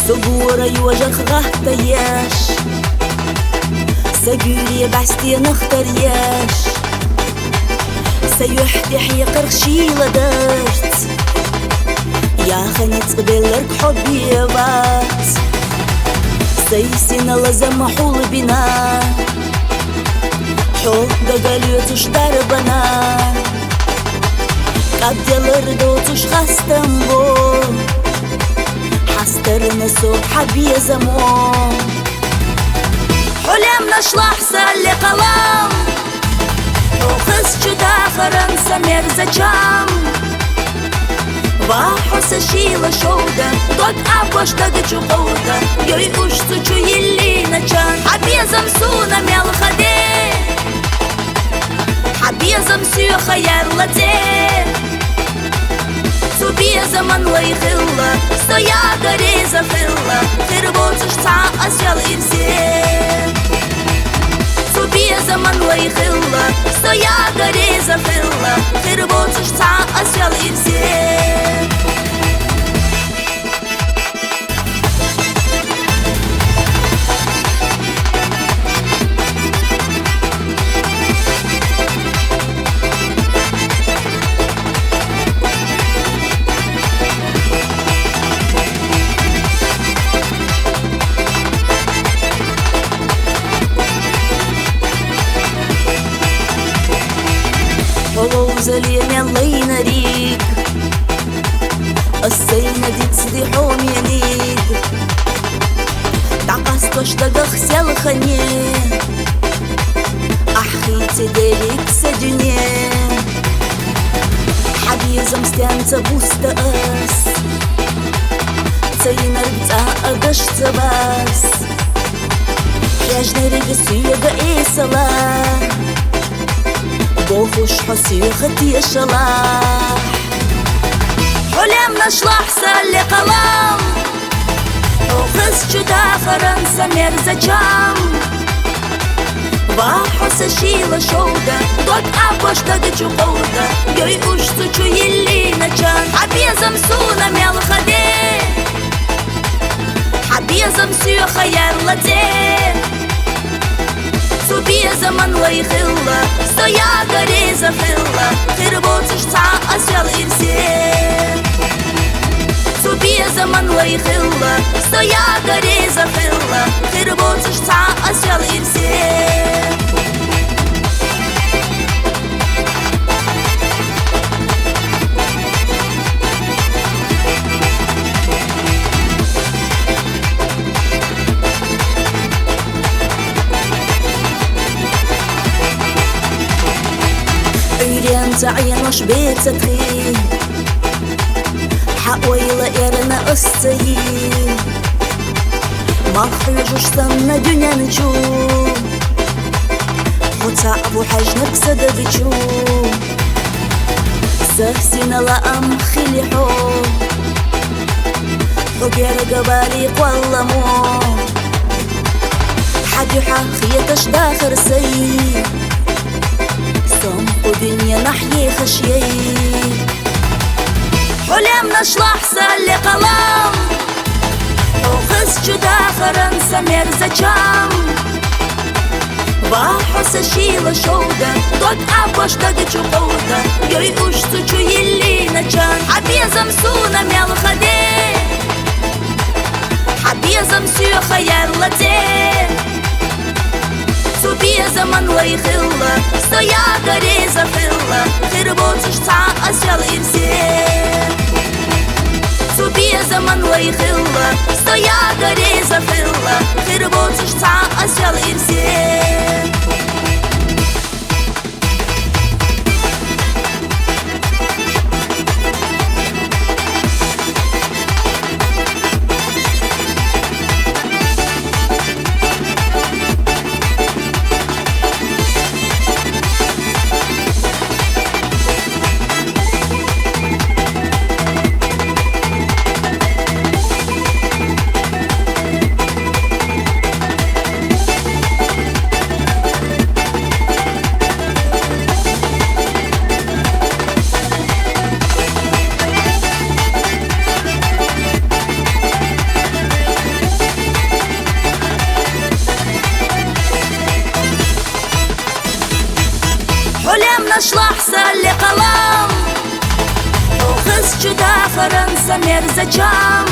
Сугура южах гахтаяш Сагюрي بعستي نختارياش سيحتي حيقر خشيلة درت يا خني تقبلك حبي بات سيسينا لازم حول بنا حب قاليوتش دربنا قد دوتش خستم بو حسترنا سو حبي زمون حلم نشلح سالي قلم وخس جدا فرنسا مرزجام وحس شيلة شودة دوت أبوش تاقج قودة يوي أشتو يلي نجان حبي زمسونا ميال خدي حبي زمسيو خيال لدي سوبي زمن ويخلة стоя горей захила خربوتش تاع أسيال إرسي سوبي زمن ويخلة стоя горей захила خربوتش تاع أسيال إرسي زليم يلا ريق السينة دي تسدي حوم يليق تعقصتوش دقا خسيال خني أحخيتي ديريك سدنيا حبيزة مستانتا بوستا أس تسينا ربتا أدش تباس ياجنا ريق سيوغا إيسالا بوخوش حسي خطي شلاح حلم نشلح سالي قلم وخس جدا فرنسا مرزجام وحس شيلة شودة دوت أبوش تاقج قودة يوي أشتو يلي نجان حبي زمسونا ميال خدي حبي زمسيو خيال لدي سوبي زمن ويخلة стоя горей захила خربوتش تاع أسيال إرسي سوبي زمن ويخلة стоя горей захила خربوتش تاع أسيال إرسي تعين وش بيت تخي حق ويلا إيرنا أستي ما خرجوش سنة دنيا نجو وتعب وحجنك سدبجو سهسينا لأم خليحو وغير قباليق والله مو حد يحاخيتش داخر سي ودنيا نحيي خشيي حلم نشلح سالي قلم وخس جدا فرنسا مرزجام وحس شيلة شودة دوت أبوش تاقج قودة يوي أشتو يلي نجان حبي زمسونا ميال خدي حبي زمسيو خيال لدي سوبي زمن ويخلة стоя горей захила خربوتش تاع أسيال إرسي سوبي زمن ويخلة стоя горей захила خربوتش تاع أسيال إرسي taşlaqsa liqalam O qız juda Fransa merzacam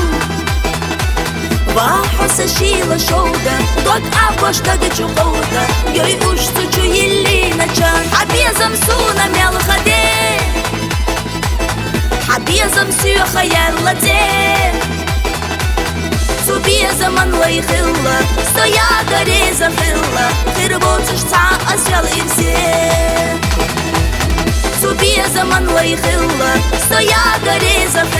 Вахоса шила шоуда, тот абоштады чуқоуда Ёй ушцу чу йилли начан Хабезам суна мелхаде Хабезам сюха ярладе Субезам анлай хилла, стоя гареза хилла Хирбоцуш та асял ирсе Субезам анлай хилла, стоя гареза хилла